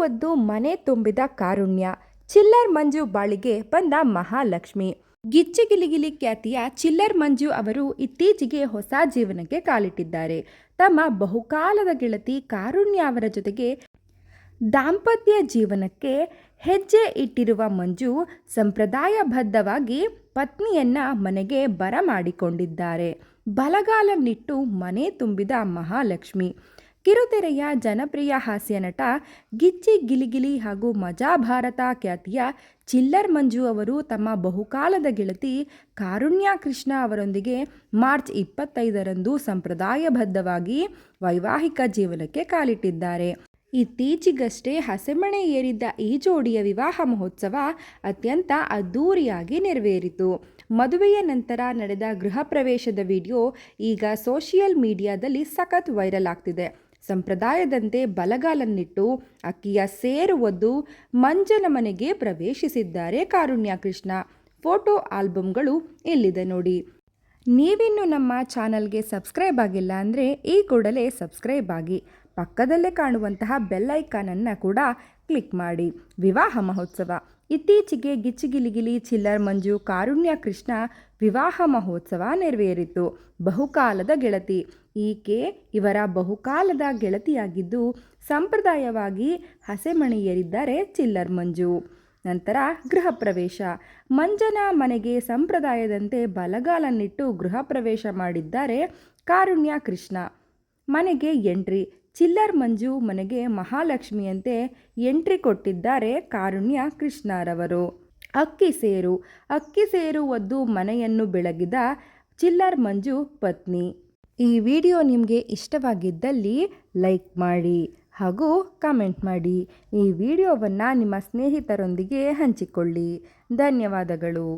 ಒದ್ದು ಮನೆ ತುಂಬಿದ ಕಾರುಣ್ಯ. ಚಿಲ್ಲರ್ ಮಂಜು ಬಾಳಿಗೆ ಬಂದ ಮಹಾಲಕ್ಷ್ಮಿ. ಗಿಚ್ಚಿಗಿಲಿಗಿಲಿ ಖ್ಯಾತಿಯ ಚಿಲ್ಲರ್ ಮಂಜು ಅವರು ಇತ್ತೀಚೆಗೆ ಹೊಸ ಜೀವನಕ್ಕೆ ಕಾಲಿಟ್ಟಿದ್ದಾರೆ. ತಮ್ಮ ಬಹುಕಾಲದ ಗೆಳತಿ ಕಾರುಣ್ಯ ಅವರ ಜೊತೆಗೆ ದಾಂಪತ್ಯ ಜೀವನಕ್ಕೆ ಹೆಜ್ಜೆ ಇಟ್ಟಿರುವ ಮಂಜು ಸಂಪ್ರದಾಯಬದ್ಧವಾಗಿ ಪತ್ನಿಯನ್ನ ಮನೆಗೆ ಬರಮಾಡಿಕೊಂಡಿದ್ದಾರೆ. ಬಲಗಾಲನ್ನಿಟ್ಟು ಮನೆ ತುಂಬಿದ ಮಹಾಲಕ್ಷ್ಮಿ. ಕಿರುತೆರೆಯ ಜನಪ್ರಿಯ ಹಾಸ್ಯ ನಟ ಗಿಚ್ಚಿ ಗಿಲಿಗಿಲಿ ಹಾಗೂ ಮಜಾ ಭಾರತ ಖ್ಯಾತಿಯ ಚಿಲ್ಲರ್ ಮಂಜು ಅವರು ತಮ್ಮ ಬಹುಕಾಲದ ಗೆಳತಿ ಕಾರುಣ್ಯ ಕೃಷ್ಣ ಅವರೊಂದಿಗೆ ಮಾರ್ಚ್ 25ರಂದು ಸಂಪ್ರದಾಯಬದ್ಧವಾಗಿ ವೈವಾಹಿಕ ಜೀವನಕ್ಕೆ ಕಾಲಿಟ್ಟಿದ್ದಾರೆ. ಇತ್ತೀಚೆಗಷ್ಟೇ ಹಸೆಮಣೆ ಏರಿದ್ದ ಈ ಜೋಡಿಯ ವಿವಾಹ ಮಹೋತ್ಸವ ಅತ್ಯಂತ ಅದ್ಧೂರಿಯಾಗಿ ನೆರವೇರಿತು. ಮದುವೆಯ ನಂತರ ನಡೆದ ಗೃಹ ಪ್ರವೇಶದ ವಿಡಿಯೋ ಈಗ ಸೋಷಿಯಲ್ ಮೀಡಿಯಾದಲ್ಲಿ ಸಖತ್ ವೈರಲ್ ಆಗ್ತಿದೆ. ಸಂಪ್ರದಾಯದಂತೆ ಬಲಗಾಲನ್ನಿಟ್ಟು ಅಕ್ಕಿಯ ಸೇರು ಒದ್ದು ಮಂಜನ ಮನೆಗೆ ಪ್ರವೇಶಿಸಿದ್ದಾರೆ ಕಾರುಣ್ಯ ಕೃಷ್ಣ. ಫೋಟೋ ಆಲ್ಬಮ್ಗಳು ಇಲ್ಲಿದೆ ನೋಡಿ. ನೀವಿನ್ನು ನಮ್ಮ ಚಾನಲ್ಗೆ ಸಬ್ಸ್ಕ್ರೈಬ್ ಆಗಿಲ್ಲ ಅಂದರೆ ಈ ಕೂಡಲೇ ಸಬ್ಸ್ಕ್ರೈಬ್ ಆಗಿ, ಪಕ್ಕದಲ್ಲೇ ಕಾಣುವಂತಹ ಬೆಲ್ ಐಕಾನನ್ನು ಕೂಡ ಕ್ಲಿಕ್ ಮಾಡಿ. ವಿವಾಹ ಮಹೋತ್ಸವ. ಇತ್ತೀಚೆಗೆ ಗಿಚ್ಚಿಗಿಲಿಗಿಲಿ ಚಿಲ್ಲರ್ ಮಂಜು ಕಾರುಣ್ಯ ಕೃಷ್ಣ ವಿವಾಹ ಮಹೋತ್ಸವ ನೆರವೇರಿತು. ಬಹುಕಾಲದ ಗೆಳತಿ ಈಕೆ ಇವರ ಬಹುಕಾಲದ ಗೆಳತಿಯಾಗಿದ್ದು ಸಂಪ್ರದಾಯವಾಗಿ ಹಸೆಮಣೆ ಏರಿದ್ದಾರೆ ಚಿಲ್ಲರ್ ಮಂಜು. ನಂತರ ಗೃಹ ಪ್ರವೇಶ. ಮಂಜನ ಮನೆಗೆ ಸಂಪ್ರದಾಯದಂತೆ ಬಲಗಾಲನ್ನಿಟ್ಟು ಗೃಹ ಪ್ರವೇಶ ಮಾಡಿದ್ದಾರೆ ಕಾರುಣ್ಯ ಕೃಷ್ಣ. ಮನೆಗೆ ಎಂಟ್ರಿ. ಚಿಲ್ಲರ್ ಮಂಜು ಮನೆಗೆ ಮಹಾಲಕ್ಷ್ಮಿಯಂತೆ ಎಂಟ್ರಿ ಕೊಟ್ಟಿದ್ದಾರೆ ಕಾರುಣ್ಯ ಕೃಷ್ಣರವರು. ಅಕ್ಕಿ ಸೇರು ಒದ್ದು ಮನೆಯನ್ನು ಬೆಳಗಿದ ಚಿಲ್ಲರ್ ಮಂಜು ಪತ್ನಿ. ಈ ವಿಡಿಯೋ ನಿಮಗೆ ಇಷ್ಟವಾಗಿದ್ದಲ್ಲಿ ಲೈಕ್ ಮಾಡಿ ಹಾಗೂ ಕಮೆಂಟ್ ಮಾಡಿ. ಈ ವಿಡಿಯೋವನ್ನು ನಿಮ್ಮ ಸ್ನೇಹಿತರೊಂದಿಗೆ ಹಂಚಿಕೊಳ್ಳಿ. ಧನ್ಯವಾದಗಳು.